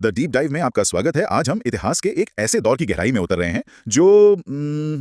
The deep dive में आपका स्वागत है। आज हम इतिहास के एक ऐसे दौर की गहराई में उतर रहे हैं जो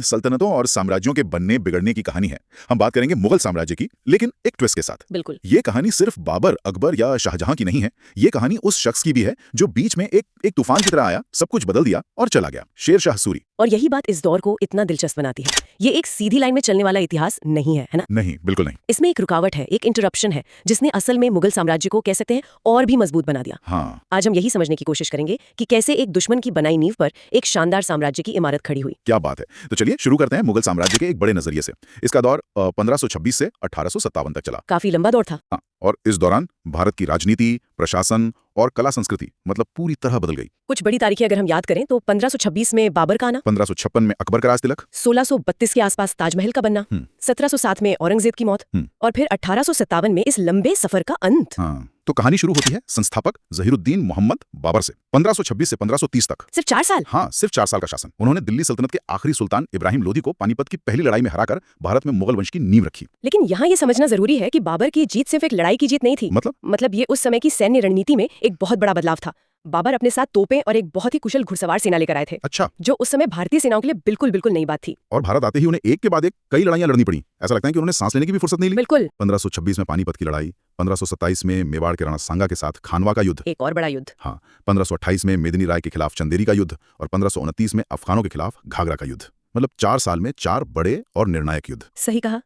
सल्तनतों और साम्राज्यों के बनने बिगड़ने की कहानी है। हम बात करेंगे मुगल साम्राज्य की, लेकिन एक ट्विस्ट के साथ। बिल्कुल। ये कहानी सिर्फ बाबर, अकबर या शाहजहां की नहीं है। ये कहानी उस शख्स की भी है जो बीच में एक तूफान की तरह आया, सब कुछ बदल दिया और चला गया। शेर शाह सूरी। और यही बात इस दौर को इतना दिलचस्प बनाती है। ये एक सीधी लाइन में चलने वाला इतिहास नहीं है ना? नहीं, बिल्कुल नहीं। इसमें एक रुकावट है, एक इंटरप्शन है, जिसने असल में मुगल साम्राज्य को कह सकते हैं और भी मजबूत बना दिया। हाँ। आज हम यही समझने की कोशिश करेंगे कि कैसे एक दुश्मन की बनाई नींव पर एक शानदार साम्राज्य की इमारत खड़ी हुई। क्या बात है। तो चलिए शुरू करते हैं मुगल साम्राज्य के एक बड़े नजरिए से। इसका दौर 1526 से 1857 तक चला। काफी लंबा दौर था। हाँ, और इस दौरान भारत की राजनीति, प्रशासन और कला संस्कृति मतलब पूरी तरह बदल गई। कुछ बड़ी तारीखें अगर हम याद करें तो 1526 में बाबर का आना, 1556 में अकबर का राजतिलक, 1632 के आसपास ताजमहल का बनना, 1707 में औरंगजेब की मौत और फिर 1857 में इस लंबे सफर का अंत। हाँ, तो कहानी शुरू होती है संस्थापक ज़हीरुद्दीन मोहम्मद बाबर से। 1526 से 1530 तक सिर्फ 4 साल। हाँ, सिर्फ 4 साल का शासन। उन्होंने दिल्ली सल्तनत के आखिरी सुल्तान इब्राहिम लोदी को पानीपत की पहली लड़ाई में हराकर भारत में मुगल वंश की नींव रखी। लेकिन यहाँ ये समझना जरूरी है कि बाबर की जीत सिर्फ एक लड़ाई की जीत नहीं थी। मतलब ये उस समय की सैन्य रणनीति में एक बहुत बड़ा बदलाव था। बाबर अपने साथ तोपें और एक बहुत ही कुशल घुड़सवार सेना लेकर आए थे। अच्छा। जो उस समय भारतीय सेनाओं के लिए बिल्कुल नई बात थी। और भारत आते ही उन्हें एक के बाद एक कई लड़ाइयां लड़नी पड़ी। ऐसा लगता है कि उन्होंने सांस लेने की भी फुर्सत नहीं ली। बिल्कुल। 1526 में पानीपत की लड़ाई, 1527 में मेवाड़ के राणा सांगा के साथ खानवा का युद्ध, एक और बड़ा युद्ध। हाँ, 1528 में मेदिनी राय के खिलाफ चंदेरी का युद्ध और 1529 में अफगानों के खिलाफ घाघरा का युद्ध। मतलब 4 साल में 4 बड़े और निर्णायक युद्ध। सही कहा।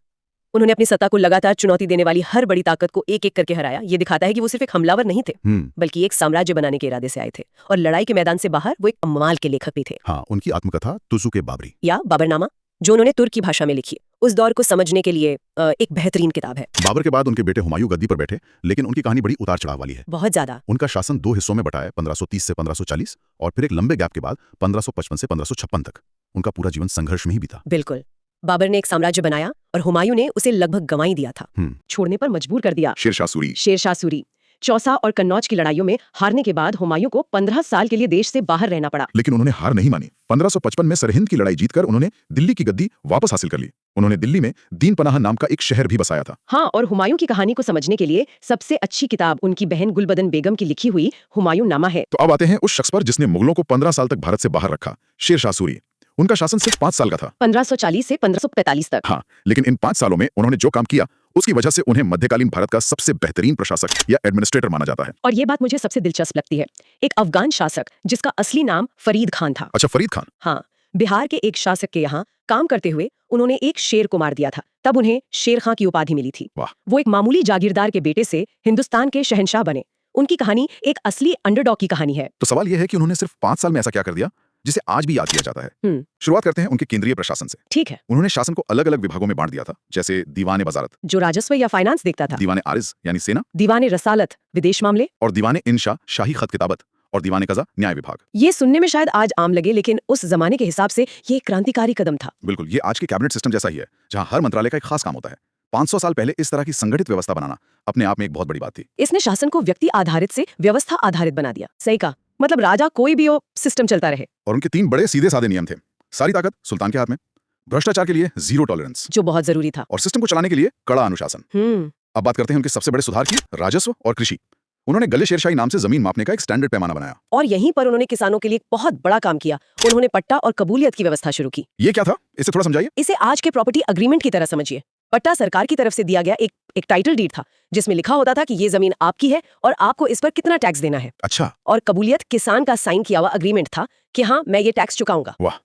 उन्होंने अपनी सत्ता को लगातार चुनौती देने वाली हर बड़ी ताकत को एक एक करके हराया। ये दिखाता है कि वो सिर्फ एक हमलावर नहीं थे, बल्कि एक साम्राज्य बनाने के इरादे से आए थे। और लड़ाई के मैदान से बाहर वो एक कमाल के लेखक भी थे। हाँ, उनकी आत्मकथा तुजुक बाबरी या बाबरनामा, जो उन्होंने तुर्की भाषा में लिखी, उस दौर को समझने के लिए एक बेहतरीन किताब है। बाबर के बाद उनके बेटे हुमायूं गद्दी पर बैठे, लेकिन उनकी कहानी बड़ी उतार चढ़ाव वाली है। बहुत ज्यादा। उनका शासन 2 हिस्सों में बटा है, 1530 से 1540 और फिर एक लंबे गैप के बाद 1555 से 1556 तक। उनका पूरा जीवन संघर्ष में ही बीता। बिल्कुल। बाबर ने एक साम्राज्य बनाया और हुमायूं ने उसे लगभग गंवा ही दिया था, छोड़ने पर मजबूर कर दिया। शेर शाह सूरी। चौसा और कन्नौज की लड़ाइयों में हारने के बाद हुमायूं को 15 साल के लिए देश से बाहर रहना पड़ा। लेकिन उन्होंने हार नहीं मानी। 1555 में सरहिंद की लड़ाई जीतकर उन्होंने दिल्ली की गद्दी वापस हासिल कर ली। उन्होंने दिल्ली में दीन पनाह नाम का एक शहर भी बसाया था। हाँ, और हुमायूं की कहानी को समझने के लिए सबसे अच्छी किताब उनकी बहन गुलबदन बेगम की लिखी हुई हुमायूं नामा है। तो अब आते हैं उस शख्स पर जिसने मुगलों को 15 साल तक भारत से बाहर रखा, शेर शाह सूरी। उनका शासन सिर्फ 5 साल का था, 1540 से 1545 तक। हाँ, लेकिन इन 5 सालों में उन्होंने जो काम किया उसकी वजह से उन्हें मध्यकालीन भारत का सबसे बेहतरीन प्रशासक या एडमिनिस्ट्रेटर माना जाता है। और ये बात मुझे सबसे दिलचस्प लगती है। एक अफगान शासक जिसका असली नाम फरीद खान था। अच्छा, फरीद खान। हाँ, बिहार के एक शासक के यहाँ काम करते हुए उन्होंने एक शेर को मार दिया था। तब उन्हें शेर खां की उपाधि मिली थी। वाह। वो एक मामूली जागीरदार के बेटे से हिंदुस्तान के शहंशाह बने। उनकी कहानी एक असली अंडरडॉग की कहानी है। तो सवाल यह है कि उन्होंने सिर्फ 5 साल में ऐसा क्या कर दिया जिसे आज भी याद किया जाता है। शुरुआत करते हैं उनके केंद्रीय प्रशासन से। ठीक है। उन्होंने शासन को अलग अलग विभागों में बांट दिया था, जैसे दीवाने वजारत, जो राजस्व या फाइनेंस देखता था, दीवाने आरिज यानी सेना, दीवाने रसालत विदेश मामले, और दीवाने इंशा शाही खत किताबत, और दीवाने कज़ा न्याय विभाग। ये सुनने में शायद आज आम लगे, लेकिन उस जमाने के हिसाब से ये एक क्रांतिकारी कदम था। बिल्कुल, ये आज के कैबिनेट सिस्टम जैसा ही है, जहां हर मंत्रालय का एक खास काम होता है। 500 साल पहले इस तरह की संगठित व्यवस्था बनाना अपने आप में एक बहुत बड़ी बात थी। इसने शासन को व्यक्ति आधारित से व्यवस्था आधारित बना दिया। सही कहा। मतलब राजा कोई भी हो, सिस्टम चलता रहे। और उनके 3 बड़े सीधे साधे नियम थे। सारी ताकत सुल्तान के हाथ में, भ्रष्टाचार के लिए 0 टॉलरेंस, जो बहुत जरूरी था, और सिस्टम को चलाने के लिए कड़ा अनुशासन। अब बात करते हैं उनके सबसे बड़े सुधार की, राजस्व और कृषि। उन्होंने गले शेरशाही नाम से जमीन मापने का एक स्टैंडर्ड पैमाना बनाया। और यहीं पर उन्होंने किसानों के लिए एक बहुत बड़ा काम किया। उन्होंने पट्टा और कबूलियत की व्यवस्था शुरू की। ये क्या था, इसे थोड़ा समझाइए। इसे आज के प्रॉपर्टी अग्रीमेंट की तरह समझिए। पट्टा सरकार की तरफ से दिया गया एक टाइटल डीड था, जिसमें लिखा होता था कि ये जमीन आपकी है और आपको इस पर कितना टैक्स देना है। अच्छा। और कबूलियत किसान का साइन किया हुआ अग्रीमेंट था कि हाँ, मैं ये टैक्स चुकाऊंगा। वाह,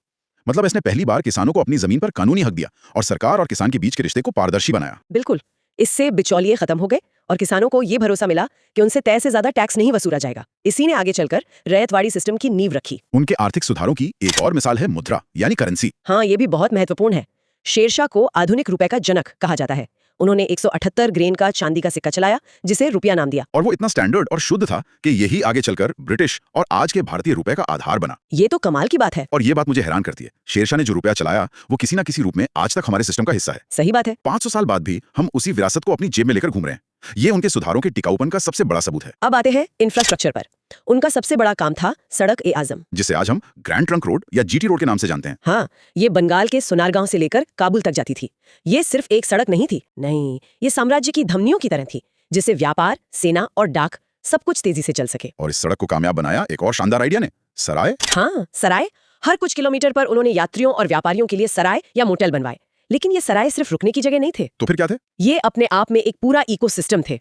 मतलब इसने पहली बार किसानों को अपनी जमीन पर कानूनी हक दिया और सरकार और किसान के बीच के रिश्ते को पारदर्शी बनाया। बिल्कुल। इससे बिचौलिए खत्म हो गए और किसानों को ये भरोसा मिला कि उनसे तय से ज्यादा टैक्स नहीं वसूला जाएगा। इसी ने आगे चलकर रैयतवाड़ी सिस्टम की नींव रखी। उनके आर्थिक सुधारों की एक और मिसाल है मुद्रा यानी करेंसी। हाँ, ये भी बहुत महत्वपूर्ण है। शेरशाह को आधुनिक रुपए का जनक कहा जाता है। उन्होंने 178 ग्रेन का चांदी का सिक्का चलाया, जिसे रुपया नाम दिया। और वो इतना स्टैंडर्ड और शुद्ध था कि यही आगे चलकर ब्रिटिश और आज के भारतीय रुपए का आधार बना। ये तो कमाल की बात है। और ये बात मुझे हैरान करती है, शेरशाह ने जो रुपया चलाया वो किसी ना किसी रूप में आज तक हमारे सिस्टम का हिस्सा है। सही बात है। 500 साल बाद भी हम उसी विरासत को अपनी जेब में लेकर घूम रहे हैं। ये उनके सुधारों के टिकाऊपन का सबसे बड़ा सबूत है। अब आते हैं इंफ्रास्ट्रक्चर पर। उनका सबसे बड़ा काम था सड़क-ए-आजम, जिसे आज हम ग्रैंड ट्रंक रोड या जीटी रोड के नाम से जानते हैं। हाँ, ये बंगाल के सोनारगांव से लेकर काबुल तक जाती थी। ये सिर्फ एक सड़क नहीं थी, नहीं, ये साम्राज्य की धमनियों की तरह थी, जिसे व्यापार, सेना और डाक सब कुछ तेजी से चल सके। और इस सड़क को कामयाब बनाया एक और शानदार आइडिया ने, सराय। हाँ, सराय। हर कुछ किलोमीटर पर उन्होंने यात्रियों और व्यापारियों के लिए सराय या मोटेल बनवाए। लेकिन ये सराय सिर्फ रुकने की जगह नहीं थे। तो फिर क्या थे? ये अपने आप में एक पूरा इकोसिस्टम थे।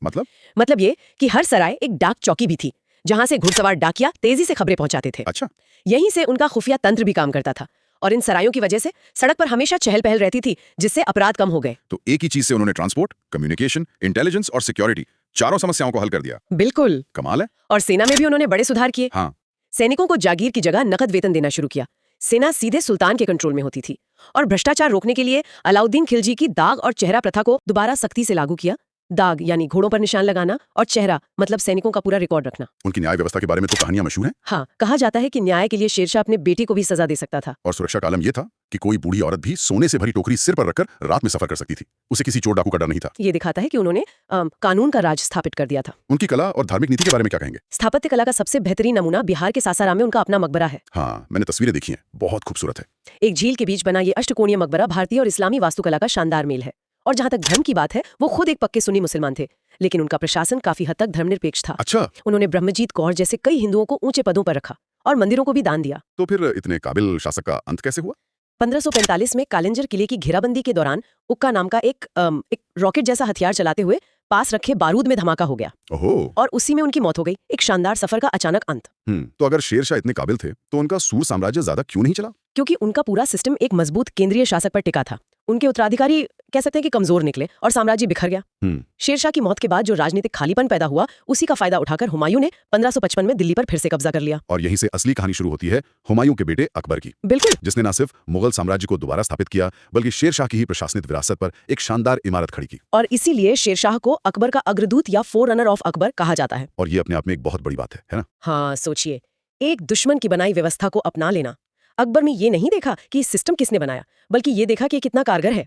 मतलब ये कि हर सराय एक डाक चौकी भी थी, जहां से घुड़सवार डाकिया तेजी से खबरें पहुंचाते थे। अच्छा। यहीं से उनका खुफिया तंत्र भी काम करता था। और इन सरायों की वजह से सड़क पर हमेशा चहल पहल रहती थी, जिससे अपराध कम हो गए। तो एक ही चीज से उन्होंने ट्रांसपोर्ट, कम्युनिकेशन, इंटेलिजेंस और सिक्योरिटी चारों समस्याओं को हल कर दिया। बिल्कुल, कमाल है। और सेना में भी उन्होंने बड़े सुधार किए। हाँ। सैनिकों को जागीर की जगह नकद वेतन देना शुरू किया। सेना सीधे सुल्तान के कंट्रोल में होती थी। और भ्रष्टाचार रोकने के लिए अलाउद्दीन खिलजी की दाग और चेहरा प्रथा को दोबारा सख्ती से लागू किया। दाग यानी घोड़ों पर निशान लगाना, और चेहरा मतलब सैनिकों का पूरा रिकॉर्ड रखना। उनकी न्याय व्यवस्था के बारे में तो कहानियां मशहूर हैं। हाँ, कहा जाता है कि न्याय के लिए शेरशाह अपने बेटे को भी सजा दे सकता था। और सुरक्षा का आलम यह था कि कोई बूढ़ी औरत भी सोने से भरी टोकरी सिर पर रखकर रात में सफर कर सकती थी। उसे किसी चोर डाकू का डर नहीं था। ये दिखाता है कि उन्होंने कानून का राज स्थापित कर दिया था। उनकी कला और धार्मिक नीति के बारे में क्या कहेंगे? स्थापत्य कला का सबसे बेहतरीन नमूना बिहार के सासाराम में उनका अपना मकबरा है। हाँ, मैंने तस्वीरें देखी हैं, बहुत खूबसूरत है। एक झील के बीच बना ये अष्टकोणीय मकबरा भारतीय और इस्लामी वास्तुकला का शानदार मेल है। और जहां तक धर्म की बात है, वो खुद एक पक्के सुन्नी मुसलमान थे, लेकिन उनका प्रशासन काफी हद तक धर्मनिरपेक्ष था। अच्छा। उन्होंने ब्रह्मजीत कौर जैसे कई हिंदुओं को ऊंचे पदों पर रखा और मंदिरों को भी दान दिया। तो फिर इतने काबिल शासक का अंत कैसे हुआ? 1545 में कालिंजर किले की घेराबंदी के दौरान उक्का नाम का एक रॉकेट जैसा हथियार चलाते हुए पास रखे बारूद में धमाका हो गया। ओहो। और उसी में उनकी मौत हो गई। एक शानदार सफर का अचानक अंत। तो अगर शेरशाह इतने काबिल थे, तो उनका सूर साम्राज्य ज्यादा क्यों नहीं चला? क्योंकि उनका पूरा सिस्टम एक मजबूत केंद्रीय शासक पर टिका था। उनके उत्तराधिकारी कह सकते हैं कि कमजोर निकले और साम्राज्य बिखर गया। शेरशाह की मौत के बाद जो राजनीतिक खालीपन पैदा हुआ, उसी का फायदा उठाकर हुमायूं ने 1555 में दिल्ली पर फिर से कब्जा कर लिया। और यहीं से असली कहानी शुरू होती है हुमायूं के बेटे अकबर की। बिल्कुल, जिसने न सिर्फ मुगल साम्राज्य को दोबारा स्थापित किया, बल्कि शेरशाह की ही प्रशासनिक विरासत पर एक शानदार इमारत खड़ी की। और इसीलिए शेरशाह को अकबर का अग्रदूत या फोररनर ऑफ अकबर कहा जाता है। और ये अपने आप में एक बहुत बड़ी बात है ना? हाँ, सोचिए, एक दुश्मन की बनाई व्यवस्था को अपना लेना। अकबर ने ये नहीं देखा कि इस सिस्टम किसने बनाया, बल्कि ये देखा कि कितना कारगर है।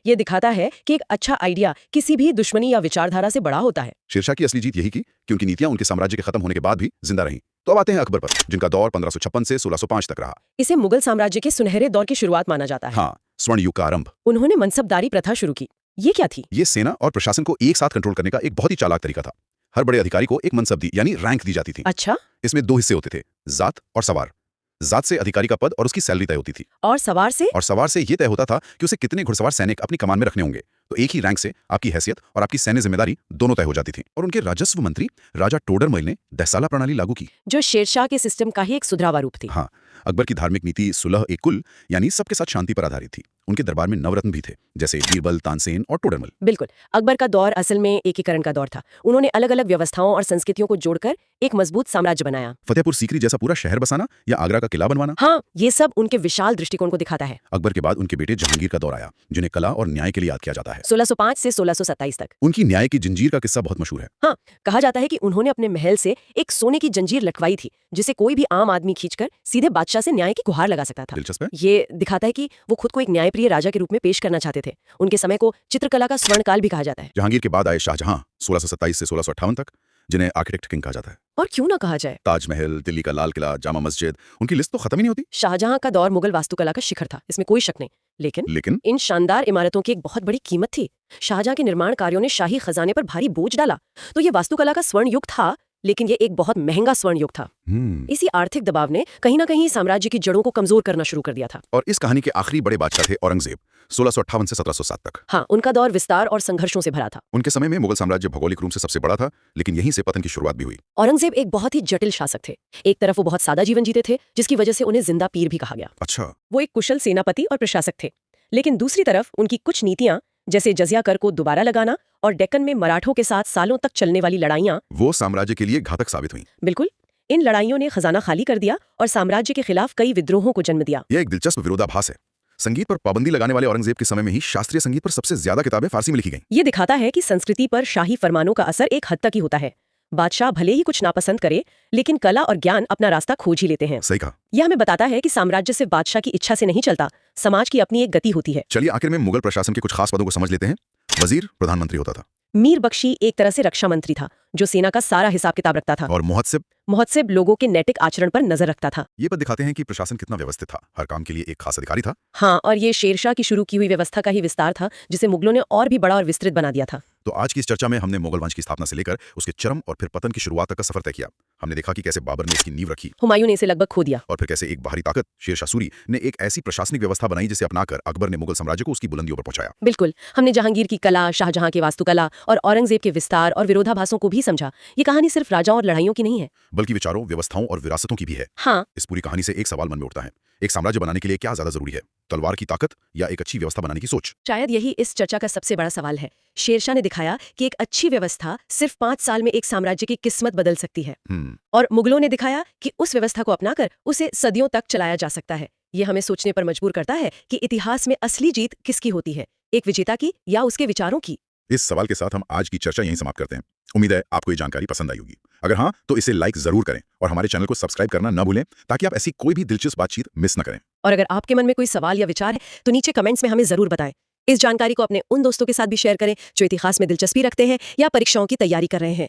ये दिखाता है कि एक अच्छा आइडिया किसी भी दुश्मनी या विचारधारा से बड़ा होता है। शेरशाह की असली जीत यही की कि उनकी नीतियां उनके साम्राज्य के खत्म होने के बाद भी जिंदा रहीं। तो अब आते हैं अकबर पर, जिनका दौर 1556 से 1605 तक रहा। इसे मुगल साम्राज्य के सुनहरे दौर की शुरुआत माना जाता है। हाँ, स्वर्ण युग का आरंभ। उन्होंने मनसबदारी प्रथा शुरू की। ये क्या थी? ये सेना और प्रशासन को एक साथ कंट्रोल करने का एक बहुत ही चालाक तरीका था। हर बड़े अधिकारी को एक मनसब दी यानी रैंक दी जाती थी। अच्छा। इसमें 2 हिस्से होते थे, जात और सवार। जात से अधिकारी का पद और उसकी सैलरी तय होती थी। और सवार से? और सवार से ये तय होता था कि उसे कितने घुड़सवार सैनिक अपनी कमान में रखने होंगे। तो एक ही रैंक से आपकी हैसियत और आपकी सैन्य जिम्मेदारी दोनों तय हो जाती थी। और उनके राजस्व मंत्री राजा टोडरमल ने दहसाला प्रणाली लागू की, जो शेरशाह के सिस्टम का ही एक सुधरावा रूप थी। हाँ, अकबर की धार्मिक नीति सुलह ए कुल यानी सबके साथ शांति पर आधारित थी। उनके दरबार में नवरत्न भी थे, जैसे बीरबल, तानसेन और टोडरमल। बिल्कुल, अकबर का दौर असल में एकीकरण का दौर था। उन्होंने अलग अलग व्यवस्थाओं और संस्कृतियों को जोड़कर एक मजबूत साम्राज्य बनाया। फतेहपुर सीकरी जैसा पूरा शहर बसाना या आगरा का किला बनवाना। हाँ, ये सब उनके विशाल दृष्टिकोण को दिखाता है। अकबर के बाद उनके बेटे जहांगीर का दौर आया, जिन्हें कला और न्याय के लिए याद किया जाता है। 1605 से 1627 तक। उनकी न्याय की जंजीर का किस्सा बहुत मशहूर है। हाँ, कहा जाता है कि उन्होंने अपने महल से एक सोने की जंजीर लटवाई थी, जिसे कोई भी आम आदमी खींचकर सीधे बादशाह से न्याय की गुहार लगा सकता था। दिलचस्प है। ये दिखाता है कि वो खुद को एक न्यायप्रिय राजा के रूप में पेश करना चाहते थे। उनके समय को चित्रकला का स्वर्णकाल भी कहा जाता है। जहांगीर के बाद आए शाहजहां 1627 से 1658 तक, जिन्हें आर्किटेक्ट किंग कहा जाता है। और क्यों ना कहा जाए। ताजमहल, दिल्ली का लाल किला, जामा मस्जिद, उनकी लिस्ट तो खत्म ही नहीं होती। शाहजहां का दौर मुगल वास्तुकला का शिखर था, इसमें कोई शक नहीं। लेकिन इन शानदार इमारतों की एक बहुत बड़ी कीमत थी। शाहजहां के निर्माण कार्यों ने शाही खजाने पर भारी बोझ डाला। तो ये वास्तुकला का स्वर्ण युग था, लेकिन ये एक बहुत महंगा स्वर्ण युग था। इसी आर्थिक दबाव ने कहीं ना कहीं साम्राज्य की जड़ों को कमजोर करना शुरू कर दिया था। और इस कहानी के आखिरी बड़े बादशाह थे औरंगजेब, 1658 से 1707 तक। हाँ, उनका दौर विस्तार और संघर्षों से भरा था। उनके समय में मुगल साम्राज्य भौगोलिक रूप से सबसे बड़ा था, लेकिन यहीं से पतन की शुरुआत भी हुई। औरंगजेब एक बहुत ही जटिल शासक थे। एक तरफ वो बहुत सादा जीवन जीते थे, जिसकी वजह से उन्हें जिंदा पीर भी कहा गया। अच्छा। वो एक कुशल सेनापति और प्रशासक थे, लेकिन दूसरी तरफ उनकी कुछ नीतियां, जैसे जजिया कर को दोबारा लगाना और डेक्कन में मराठों के साथ सालों तक चलने वाली लड़ाइयां, वो साम्राज्य के लिए घातक साबित हुई। बिल्कुल, इन लड़ाइयों ने खजाना खाली कर दिया और साम्राज्य के खिलाफ कई विद्रोहों को जन्म दिया। यह एक दिलचस्प विरोधाभास है। संगीत पर पाबंदी लगाने वाले औरंगजेब के समय में ही शास्त्रीय संगीत पर सबसे ज्यादा किताबें फारसी में लिखी गईं। ये दिखाता है कि संस्कृति पर शाही फरमानों का असर एक हद तक ही होता है। बादशाह भले ही कुछ नापसंद करे, लेकिन कला और ज्ञान अपना रास्ता खोज ही लेते हैं। सही कहा। यह हमें बताता है कि साम्राज्य सिर्फ बादशाह की इच्छा से नहीं चलता, समाज की अपनी एक गति होती है। चलिए आखिर में मुगल प्रशासन के कुछ खास पदों को समझ लेते हैं। वजीर प्रधानमंत्री होता था। मीर बख्शी एक तरह से रक्षा मंत्री था, जो सेना का सारा हिसाब किताब रखता था। और मुहत्सिब लोगों के नैतिक आचरण पर नजर रखता था। ये पद दिखाते हैं कि प्रशासन कितना व्यवस्थित था। हर काम के लिए एक खास अधिकारी था। हाँ, और ये शेरशाह की शुरू की हुई व्यवस्था का ही विस्तार था, जिसे मुगलों ने और भी बड़ा और विस्तृत बना दिया था। तो आज की इस चर्चा में हमने मुगल वंश की स्थापना से लेकर उसके चरम और फिर पतन की शुरुआत तक का सफर तय किया। हमने देखा कि कैसे बाबर ने इसकी नींव रखी, हुमायूं ने इसे लगभग खो दिया, और फिर कैसे एक बाहरी ताकत शेर शाह सूरी ने एक ऐसी प्रशासनिक व्यवस्था बनाई जिसे अपनाकर अकबर ने मुगल साम्राज्य को उसकी बुलंदियों पर पहुंचाया। बिल्कुल। हमने जहांगीर की कला, शाहजहां की वास्तुकला और औरंगजेब के विस्तार और विरोधाभासों को भी समझा। ये कहानी सिर्फ राजाओं और लड़ाइयों की नहीं है, बल्कि विचारों, व्यवस्थाओं और विरासतों की भी है। हाँ। इस पूरी कहानी से एक सवाल मन में उठता है, एक साम्राज्य बनाने के लिए क्या ज्यादा जरूरी है, तलवार की ताकत या एक अच्छी व्यवस्था बनाने की सोच? शायद यही इस चर्चा का सबसे बड़ा सवाल है। शेरशाह ने दिखाया कि एक अच्छी व्यवस्था सिर्फ 5 साल में एक साम्राज्य की किस्मत बदल सकती है, और मुगलों ने दिखाया कि उस व्यवस्था को अपनाकर उसे सदियों तक चलाया जा सकता है। ये हमें सोचने पर मजबूर करता है कि इतिहास में असली जीत किसकी होती है, एक विजेता की या उसके विचारों की। इस सवाल के साथ हम आज की चर्चा यहीं समाप्त करते हैं। उम्मीद है आपको ये जानकारी पसंद आई होगी। अगर हाँ, तो इसे लाइक जरूर करें और हमारे चैनल को सब्सक्राइब करना न भूलें, ताकि आप ऐसी कोई भी दिलचस्प बातचीत मिस न करें। और अगर आपके मन में कोई सवाल या विचार है तो नीचे कमेंट्स में हमें जरूर बताएं। इस जानकारी को अपने उन दोस्तों के साथ भी शेयर करें जो इतिहास में दिलचस्पी रखते हैं या परीक्षाओं की तैयारी कर रहे हैं।